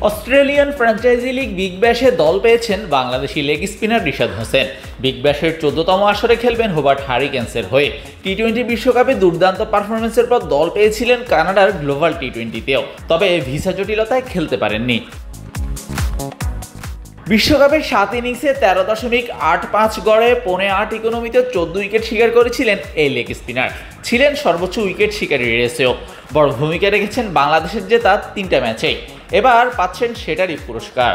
Australian franchise league Big ব্যাশে দল পেয়েছেন Bangladeshi leg spinner Rishad Hossain. Big ব্যাশের 14তম আসরে খেলবেন হোবার্ট হারিকেন্সের হয়ে। টি-20 বিশ্বকাপে দুর্দান্ত পারফরমেন্সের পর দল পেয়েছিলেন কানাডার গ্লোবাল টি-20তেও, তবে ভিসা জটিলতায় খেলতে পারেননি। বিশ্বকাপের 7 ইনিংসে 13.85 গড়ে 15.8 ইকোনমিতে 14 উইকেট শিকার করেছিলেন এই লেগ স্পিনার। ছিলেন সর্বোচ্চ উইকেট শিকারী রেসেও। বড় ভূমিকা রেখেছেন বাংলাদেশের জেতা 3টা ম্যাচেই। এবার পাচ্ছেন সেটারই পুরস্কার।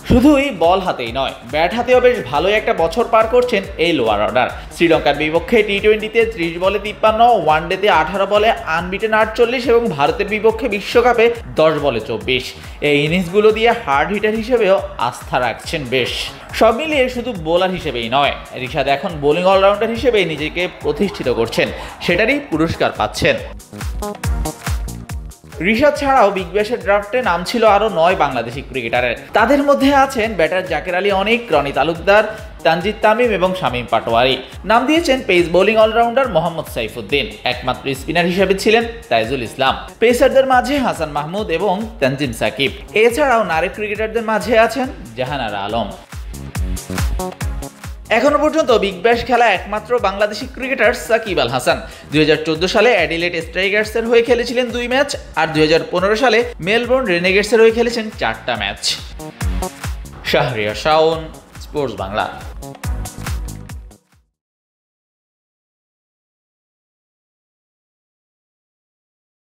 শুধুই বল হাতেই নয়, ব্যাট হাতেও বেশ ভালোই একটা বছর পার করছেন এই লোয়ার অর্ডার। শ্রীলঙ্কার বিপক্ষে টি-20তে 30 বলে 53, ওয়ানডেতে 18 বলে আনবিটেন 48 এবং ভারতের বিপক্ষে বিশ্বকাপে 10 বলে 24। এই ইনিংসগুলো দিয়ে হার্ড হিটার হিসেবেও আস্থা রাখছেন বেশ। সব মিলিয়ে শুধু বোলার হিসেবেই নয়, রিশাদ এখন বোলিং অলরাউন্ডার হিসেবে নিজেকে প্রতিষ্ঠিত করছেন, সেটারই পুরস্কার পাচ্ছেন। রিশাদ ছাড়াও বিগ ব্যাশের ড্রাফটে নাম ছিল আরও 9 বাংলাদেশি ক্রিকেটারের। তাদের মধ্যে আছেন ব্যাটার জাকের আলী অনিক, রনি তালুকদার, তানজিদ তামিম এবং শামীম পাটোয়ারি। নাম দিয়েছেন pace bowling allrounder Mohammad Saifuddin. একমাত্র স্পিনার হিসেবে ছিলেন তাইজুল ইসলাম। পেসারদের মাঝে হাসান মাহমুদ এবং তানজিম সাকিব। এছাড়াও নারী ক্রিকেটারদের মাঝে আছেন জাহানারা আলম। এখনো পর্যন্ত বিগ ব্যাশ খেলা একমাত্র বাংলাদেশি ক্রিকেটার সাকিব আল হাসান। 2014 সালে অ্যাডিলেড স্ট্রাইকার্সের হয়ে খেলেছিলেন 2 ম্যাচ, আর 2015 সালে মেলবোর্ন রেনেগেটসের হয়ে খেলেছেন 4টা ম্যাচ। শাহরিয়ার শাওন, স্পোর্টস বাংলা।